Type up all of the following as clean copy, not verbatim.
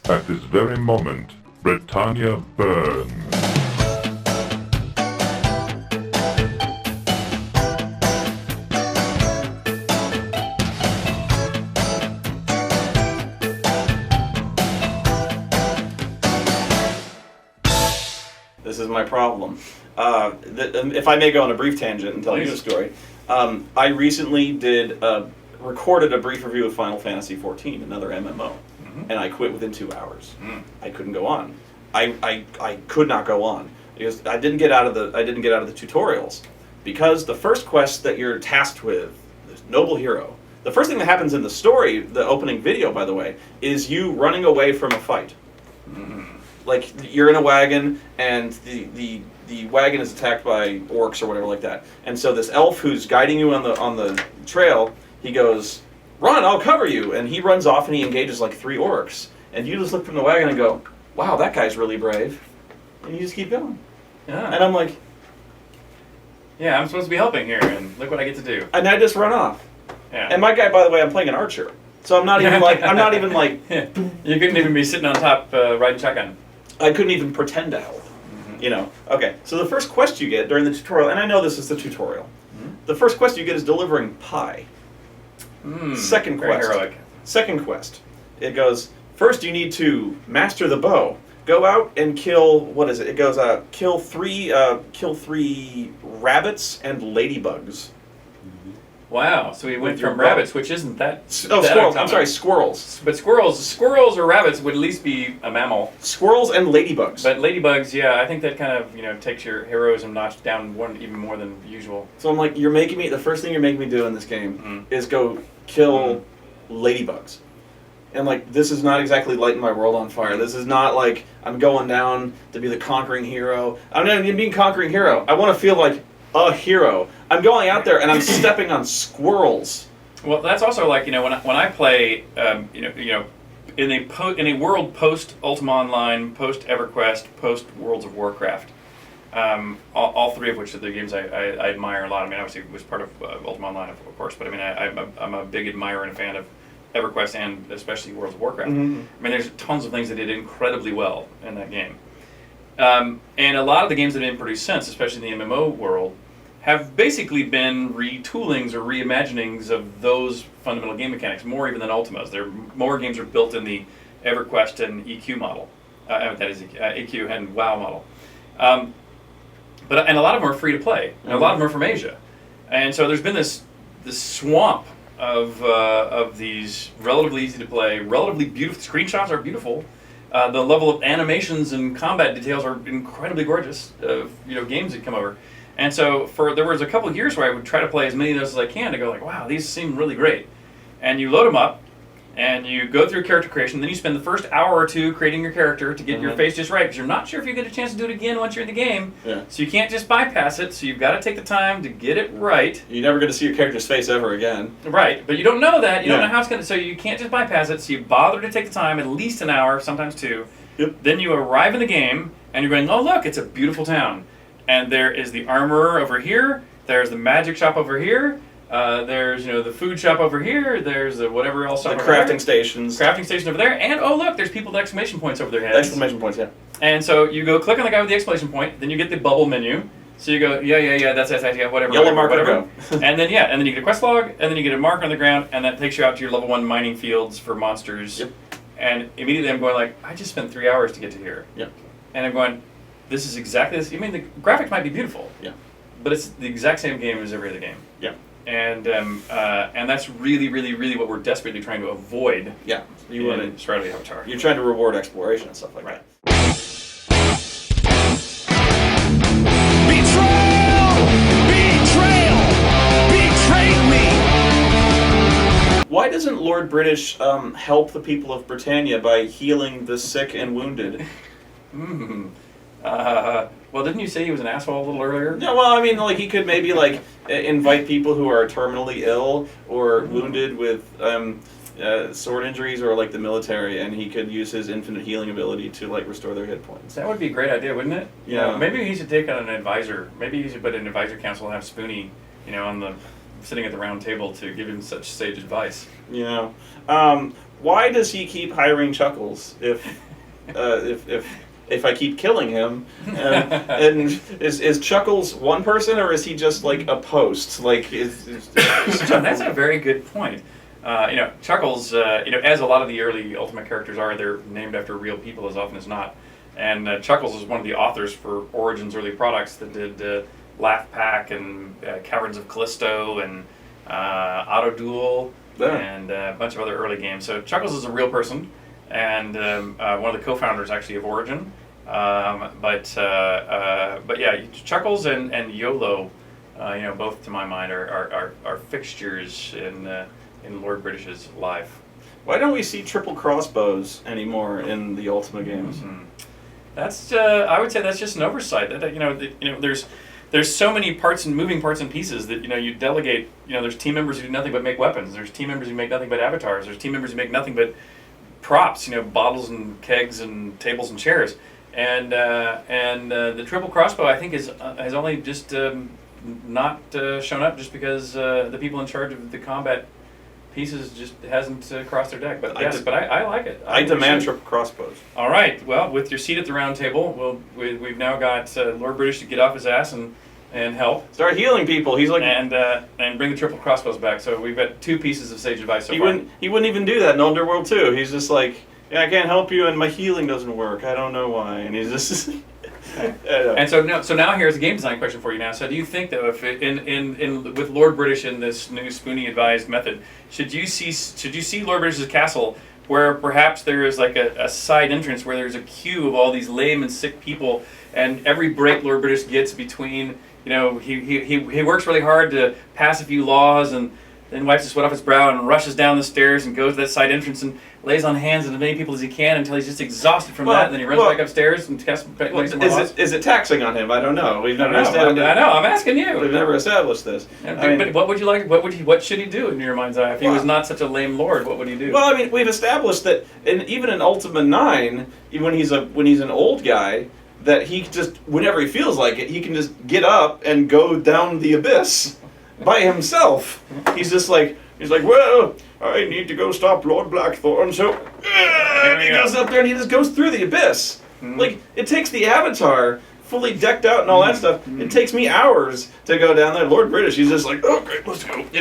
At this very moment, Britannia burns. This is my problem. If I may go on a brief tangent and tell you a story, I recently recorded a brief review of Final Fantasy XIV, another MMO, and I quit within 2 hours. I couldn't go on. I could not go on because I didn't get out of the tutorials, because the first quest that you're tasked with, this noble hero, the first thing that happens in the story, the opening video, by the way, is you running away from a fight. Like, you're in a wagon, and the wagon is attacked by orcs or whatever like that. And so this elf who's guiding you on the trail, he goes, "Run, I'll cover you!" And he runs off and he engages like 3 orcs. And you just look from the wagon and go, "Wow, that guy's really brave." And you just keep going. Yeah. And I'm like... Yeah, I'm supposed to be helping here, and look what I get to do. And I just run off. Yeah. And my guy, by the way, I'm playing an archer. So I'm not even like... Yeah. You couldn't even be sitting on top riding shotgun. I couldn't even pretend to help. You know. Okay, so the first quest you get during the tutorial, and I know this is the tutorial, the first quest you get is delivering pie. Second very quest. heroic. Second quest. It goes, first you need to master the bow. Go out and kill, what is it? It goes, kill three rabbits and ladybugs. Wow, so we went With your from bow. rabbits, which isn't that... Oh, that squirrels. I'm uncommon. sorry, squirrels. But squirrels or rabbits would at least be a mammal. Squirrels and ladybugs. But ladybugs, yeah, I think that kind of, takes your heroism notch down one even more than usual. So I'm like, the first thing you're making me do in this game is go kill ladybugs. And like, this is not exactly lighting my world on fire. This is not like I'm going down to be the conquering hero. I'm not even being conquering hero. I want to feel like a hero. I'm going out there and I'm stepping on squirrels. Well, that's also like, when I play, in a world post Ultima Online, post EverQuest, post Worlds of Warcraft. All 3 of which are the games I admire a lot. I mean, obviously it was part of Ultima Online, of course, but I mean, I'm a big admirer and a fan of EverQuest and especially Worlds of Warcraft. I mean, there's tons of things that did incredibly well in that game. And a lot of the games that have been produced since, especially in the MMO world, have basically been retoolings or reimaginings of those fundamental game mechanics, more even than Ultimas. More games are built in the EverQuest and EQ model. That is EQ and WoW model. And a lot of them are free to play, and a lot of them are from Asia. And so there's been this swamp of these relatively easy to play, relatively beautiful, screenshots are beautiful. The level of animations and combat details are incredibly gorgeous. Games that come over. And so there was a couple of years where I would try to play as many of those as I can to go like, wow, these seem really great. And you load them up, and you go through character creation, then you spend the first hour or 2 creating your character to get your face just right, because you're not sure if you get a chance to do it again once you're in the game. Yeah. So you can't just bypass it, so you've got to take the time to get it right. You're never going to see your character's face ever again. Right, but you don't know that. You don't know how it's going to... So you can't just bypass it, so you bother to take the time, at least an hour, sometimes 2. Yep. Then you arrive in the game, and you're going, oh, look, it's a beautiful town. And there is the armorer over here, there's the magic shop over here, there's the food shop over here, there's the whatever else. The crafting stations. Crafting station over there, and oh look, there's people with exclamation points over their heads. Exclamation points, yeah. And so you go click on the guy with the exclamation point, then you get the bubble menu. So you go, yeah, that's yeah, whatever. Yellow marker, whatever. go. and then you get a quest log, and then you get a marker on the ground, and that takes you out to your level 1 mining fields for monsters. Yep. And immediately I'm going like, I just spent 3 hours to get to here. Yep. And I'm going, this is exactly this. I mean, the graphics might be beautiful. Yeah. But it's the exact same game as every other game. Yeah. And that's really, really, really what we're desperately trying to avoid. Yeah. You want to Strata Avatar. You're trying to reward exploration and stuff like that. Betrayal! Why doesn't Lord British help the people of Britannia by healing the sick and wounded? Well, didn't you say he was an asshole a little earlier? Yeah, well, I mean, like, he could maybe, like, invite people who are terminally ill or wounded with sword injuries or, like, the military, and he could use his infinite healing ability to, like, restore their hit points. That would be a great idea, wouldn't it? Yeah. Maybe he should take on an advisor. Maybe he should put an advisor council and have Spoonie, sitting at the round table to give him such sage advice. Yeah. why does he keep hiring Chuckles if I keep killing him? And is Chuckles one person, or is he just like a post? Like, That's a very good point. Chuckles, as a lot of the early Ultima characters are, they're named after real people as often as not. And Chuckles is one of the authors for Origin's early products that did Laugh Pack and Caverns of Callisto and Auto Duel and a bunch of other early games. So Chuckles is a real person, and one of the co-founders actually of Origin. But yeah, Chuckles and YOLO, both to my mind are fixtures in Lord British's life. Why don't we see triple crossbows anymore in the Ultima games? Mm-hmm. That's I would say that's just an oversight. There's so many parts and moving parts and pieces that you delegate. There's team members who do nothing but make weapons. There's team members who make nothing but avatars. There's team members who make nothing but props. Bottles and kegs and tables and chairs. And the triple crossbow, I think, has only just not shown up just because the people in charge of the combat pieces just hasn't crossed their deck. But I like it. I demand triple crossbows. All right. Well, with your seat at the round table, we've now got Lord British to get off his ass and help. Start healing people. He's like and bring the triple crossbows back. So we've got 2 pieces of sage advice so far. He wouldn't even do that in Underworld 2. He's just like, yeah, I can't help you, and my healing doesn't work. I don't know why. And he's just. And so now here's a game design question for you now. So do you think that if with Lord British in this new Spoonie advised method, should you see Lord British's castle where perhaps there is like a side entrance where there's a queue of all these lame and sick people, and every break Lord British gets between, he works really hard to pass a few laws and then wipes the sweat off his brow and rushes down the stairs and goes to that side entrance and lays on hands on as many people as he can until he's just exhausted from that, and then he runs back upstairs and casts some more laws. Is it taxing on him? I don't know. We've never established. I know. I'm asking you. We've never established this. But what would you like? What should he do in your mind's eye? If he was not such a lame lord, what would he do? Well, I mean, we've established that, even in Ultima 9, when he's an old guy, that he just, whenever he feels like it, he can just get up and go down the abyss by himself. He's like, well, I need to go stop Lord Blackthorn, so he goes up there and he just goes through the abyss. Mm-hmm. Like, it takes the Avatar fully decked out and all that stuff. Mm-hmm. It takes me hours to go down there. Lord British, he's just like, oh, great, let's go. He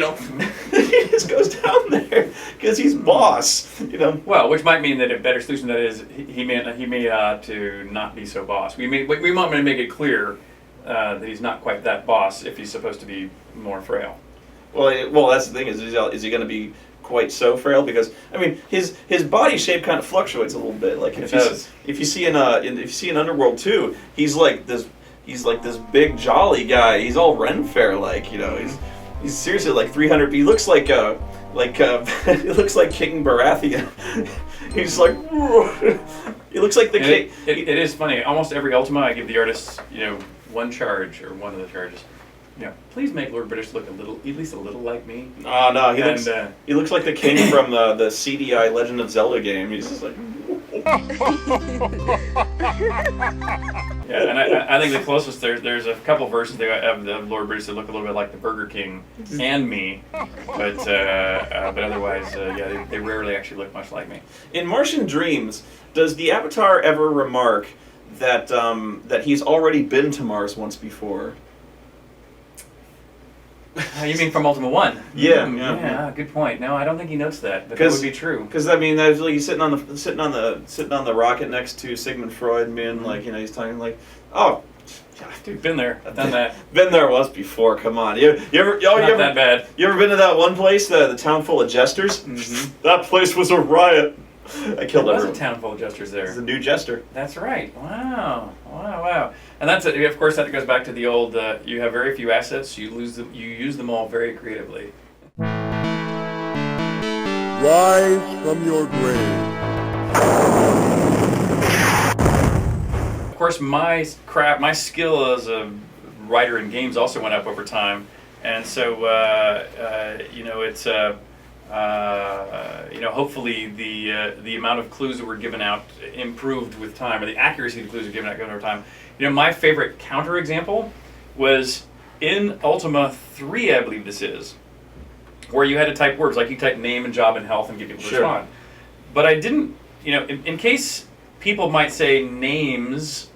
just goes down there because he's boss. Well, which might mean that a better solution that is he may to not be so boss. We want to make it clear that he's not quite that boss if he's supposed to be more frail. Well, that's the thing. Is he going to be quite so frail? Because I mean, his body shape kind of fluctuates a little bit. Like if you see in Underworld 2, he's like this big jolly guy. He's all Renfair like. He's seriously like 300. He looks like he looks like King Baratheon. He's like he looks like the king. It is funny. Almost every Ultima, I give the artists one charge or one of the charges. Please make Lord British look at least a little like me. Oh no, he looks like the king from the CDI Legend of Zelda game. He's just like. Yeah, and I think the closest there's a couple versions they have the Lord British that look a little bit like the Burger King and me, but otherwise, they rarely actually look much like me. In Martian Dreams, does the Avatar ever remark that he's already been to Mars once before? You mean from Ultima 1? Yeah. Good point. No, I don't think he notes that, but that would be true. Because I mean, he's sitting on the rocket next to Sigmund Freud, and being like, he's talking like, oh, dude, been there, done that. Been there once before. Come on, you ever that bad. You ever been to that one place, the town full of jesters? Mm-hmm. That place was a riot. I killed everyone. There was a town full of jesters there. It's a new jester. That's right. Wow. And that's it. Of course, that goes back to the old, you have very few assets, you use them all very creatively. Rise from your grave. Of course, my skill as a writer in games also went up over time. And so, it's... hopefully the amount of clues that were given out improved with time, or the accuracy of the clues that were given out over time. My favorite counter example was in Ultima 3, I believe this is, where you had to type words, like you type name and job and health and get people to respond. But I didn't, in case people might say names,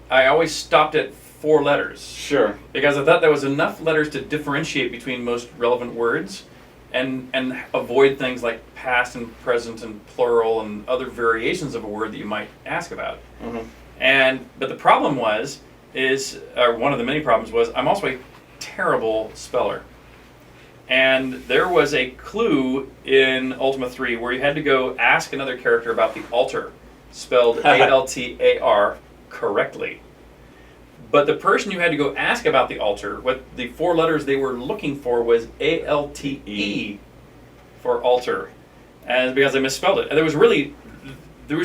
I always stopped at 4 letters. Sure. Because I thought there was enough letters to differentiate between most relevant words and avoid things like past and present and plural and other variations of a word that you might ask about. Mm-hmm. But the problem one of the many problems was, I'm also a terrible speller. And there was a clue in Ultima 3 where you had to go ask another character about the altar, spelled A-L-T-A-R, correctly. But the person you had to go ask about the altar, what the 4 letters they were looking for was A-L-T-E for altar. And because I misspelled it. And there was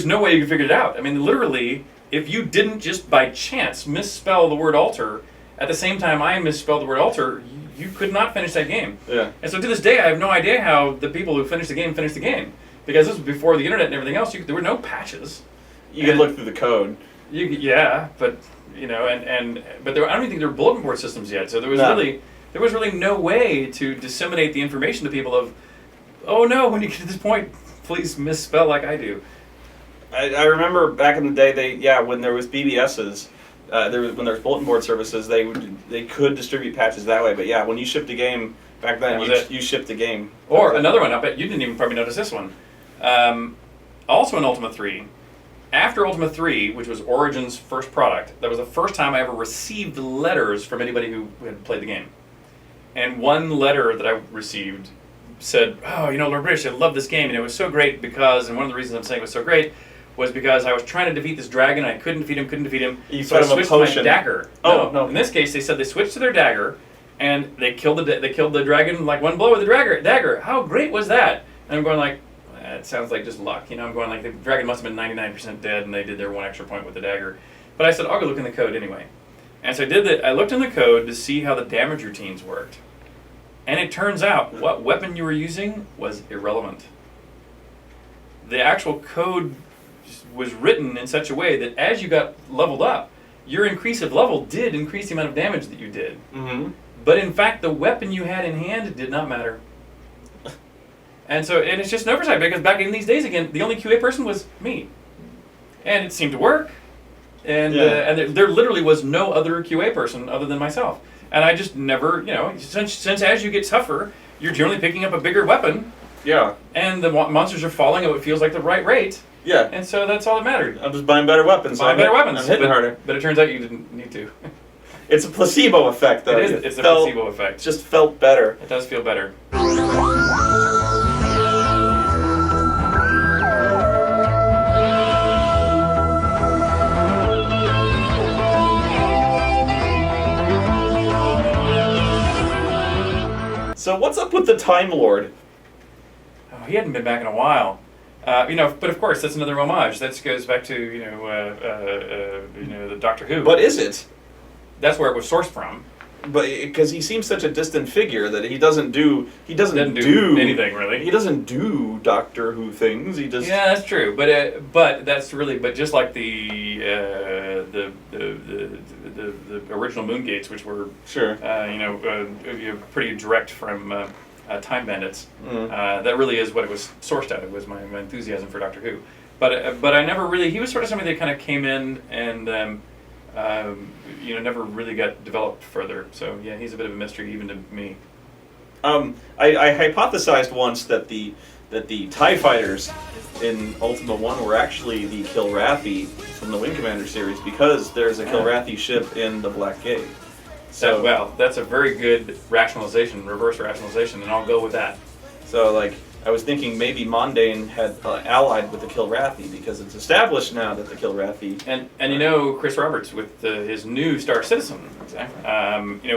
no way you could figure it out. I mean, literally, if you didn't just by chance misspell the word altar, at the same time I misspelled the word altar, you could not finish that game. Yeah. And so to this day, I have no idea how the people who finished the game. Because this was before the internet and everything else. There were no patches. You could look through the code. But but I don't even think there were bulletin board systems yet. So there was really no way to disseminate the information to people of, oh no, when you get to this point, please misspell like I do. I remember back in the day, when there was BBSs, when there was bulletin board services, they could distribute patches that way. But yeah, when you shipped a game back then, you shipped a game. Or another one, I bet you didn't even probably notice this one. Also in Ultima 3, after Ultima 3, which was Origin's first product, that was the first time I ever received letters from anybody who had played the game. And one letter that I received said, oh, Lord British, I love this game, and it was so great because, and one of the reasons I'm saying it was so great was because I was trying to defeat this dragon, and I couldn't defeat him. So I switched to my dagger. No. In this case, they said they switched to their dagger, and they killed the dragon like one blow with the dagger. How great was that? And I'm going like, it sounds like just luck. I'm going like the dragon must have been 99% dead, and they did their 1 extra point with the dagger. But I said, I'll go look in the code anyway. And so I did that. I looked in the code to see how the damage routines worked. And it turns out what weapon you were using was irrelevant. The actual code was written in such a way that as you got leveled up, your increase of level did increase the amount of damage that you did. Mm-hmm. But in fact, the weapon you had in hand did not matter. And it's just an oversight, because back in these days, again, the only QA person was me. And it seemed to work. And there literally was no other QA person other than myself. And I just never, since as you get tougher, you're generally picking up a bigger weapon. Yeah. And the monsters are falling at what feels like the right rate. Yeah. And so that's all that mattered. I'm just buying better weapons. I'm hitting harder. But it turns out you didn't need to. It's a placebo effect, though. It's a placebo effect. It just felt better. It does feel better. So what's up with the Time Lord? Oh, he hadn't been back in a while. But of course, that's another homage. That goes back to, the Doctor Who. But is it? That's where it was sourced from. But because he seems such a distant figure that he doesn't do anything really. He doesn't do Doctor Who things. He just that's true. But just like the original Moongates, which were sure pretty direct from Time Bandits. That really is what it was sourced out of. Was my enthusiasm for Doctor Who. But I never really. He was sort of somebody that kind of came in and. Never really got developed further. So yeah, he's a bit of a mystery even to me. I hypothesized once that the TIE fighters in Ultima 1 were actually the Kilrathi from the Wing Commander series, because there's a Kilrathi ship in the Black Gate. So that's a very good reverse rationalization, and I'll go with that. So I was thinking maybe Mondane had allied with the Kilrathi, because it's established now that the Kilrathi... And Chris Roberts with his new Star Citizen,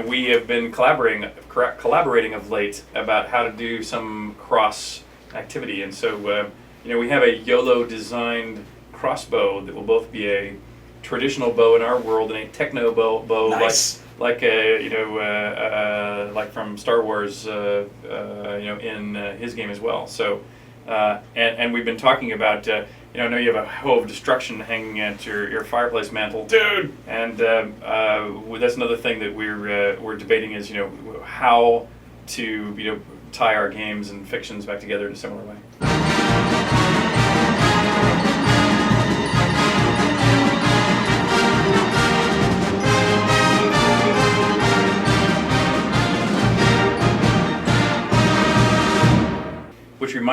we have been collaborating of late about how to do some cross activity. And so, we have a YOLO-designed crossbow that will both be a traditional bow in our world and a techno bow nice. like from Star Wars, in his game as well. So, and we've been talking about, I know you have a hoe of destruction hanging at your fireplace mantle, dude. And that's another thing that we're debating is, how to tie our games and fictions back together in a similar way.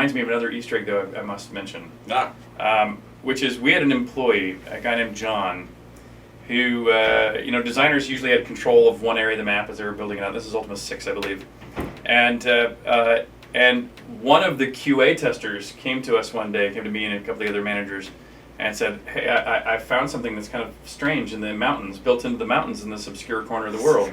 reminds me of another Easter egg, though, I must mention. Ah. Which is, we had an employee, a guy named John, who, designers usually had control of one area of the map as they were building it out. This is Ultima 6, I believe. And one of the QA testers came to us one day, came to me and a couple of the other managers, and said, hey, I found something that's kind of strange in the mountains, built into the mountains in this obscure corner of the world.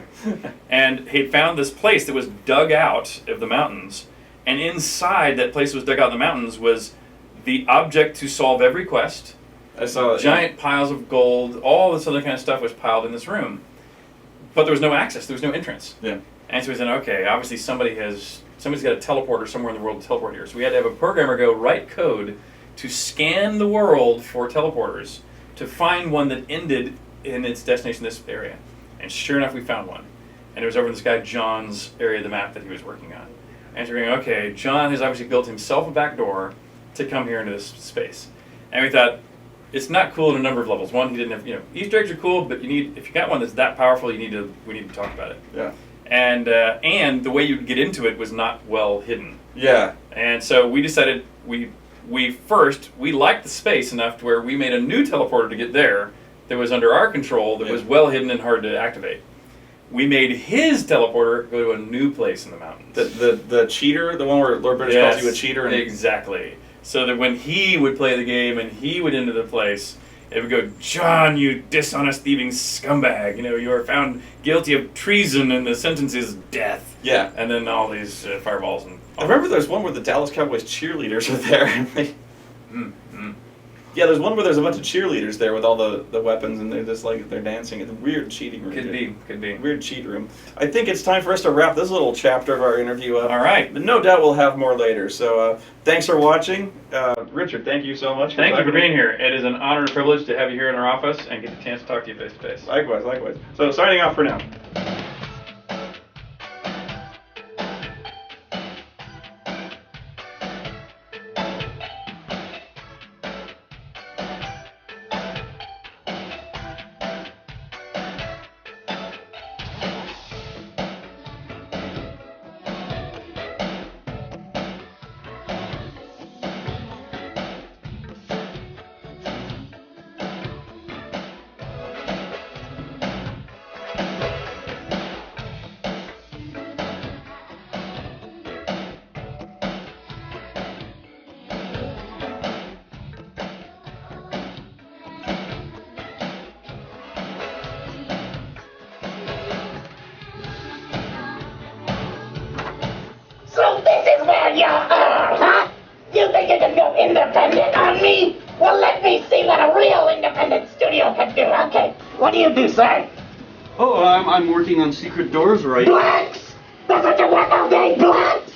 And he'd found this place that was dug out of the mountains, and inside that place that was dug out of the mountains was the object to solve every quest. I saw it. Giant piles of gold, all this other kind of stuff was piled in this room. But there was no access, there was no entrance. Yeah. And so we said, okay, obviously somebody's got a teleporter somewhere in the world to teleport here. So we had to have a programmer go write code to scan the world for teleporters to find one that ended in its destination in this area. And sure enough, we found one. And it was over in this guy John's area of the map that he was working on. And so we're going, okay, John has obviously built himself a back door to come here into this space. And we thought, it's not cool in a number of levels. One, he didn't have, Easter eggs are cool, but if you got one that's that powerful, we need to talk about it. Yeah. And the way you get into it was not well hidden. Yeah. And so we decided we liked the space enough to where we made a new teleporter to get there that was under our control, that was well hidden and hard to activate. We made his teleporter go to a new place in the mountains. The cheater, the one where Lord British calls you a cheater. Exactly. So that when he would play the game and he would into the place, it would go, John, you dishonest thieving scumbag, you are found guilty of treason and the sentence is death. Yeah. And then all these fireballs. And I remember there's one where the Dallas Cowboys cheerleaders are there. Yeah, there's one where there's a bunch of cheerleaders there with all the weapons and they're just they're dancing. It's a weird cheating room. Could be. Weird cheat room. I think it's time for us to wrap this little chapter of our interview up. All right. But no doubt we'll have more later. So thanks for watching. Richard, thank you so much. Thank you for being here. It is an honor and privilege to have you here in our office and get the chance to talk to you face to face. Likewise. So signing off for now. So this is where you are, huh? You think you can go independent on me? Well, let me see what a real independent studio can do, okay? What do you do, sir? Oh, I'm working on secret doors right now. Blocks! That's what you work all day, blocks!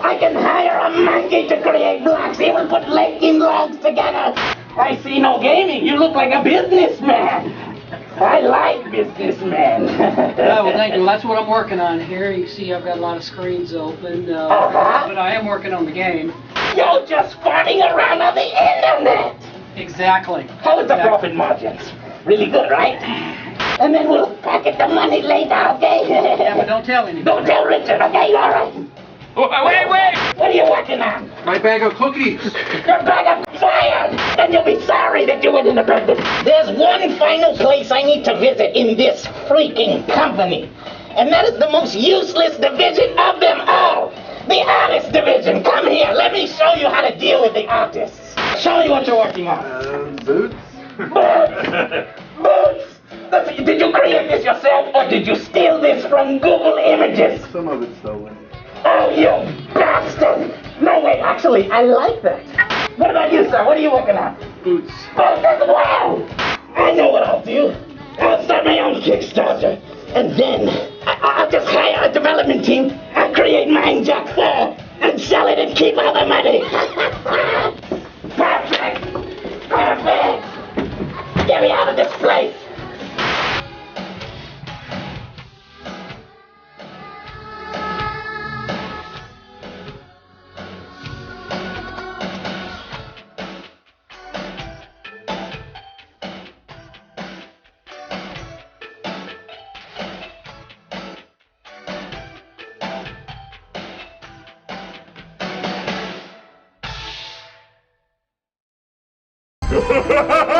I can hire a monkey to create blocks. He will put linking logs together. I see no gaming. You look like a businessman. I like businessmen. Yeah, well, thank you. Well, that's what I'm working on here. You see I've got a lot of screens open, but I am working on the game. You're just farting around on the internet. Exactly. How is the profit margins? Really good, right? And then we'll pocket the money later, okay? Yeah, but don't tell anybody. Don't tell Richard, okay? All right. Wait! What are you working on? My bag of cookies. Your bag of fire! Then you'll be sorry that you went independent. There's one final place I need to visit in this freaking company. And that is the most useless division of them all. The artist division. Come here. Let me show you how to deal with the artists. Show me what you're working on. Boots? Boots! Did you create this yourself or did you steal this from Google Images? Some of it's stolen. Oh, you bastard! No, wait, actually, I like that. What about you, sir? What are you working on? Boots. Boots as well! I know what I'll do. I'll start my own Kickstarter. And then I'll just hire a development team and create Mindjack 4 and sell it and keep all the money. Perfect! Perfect! Get me out of this place! Ha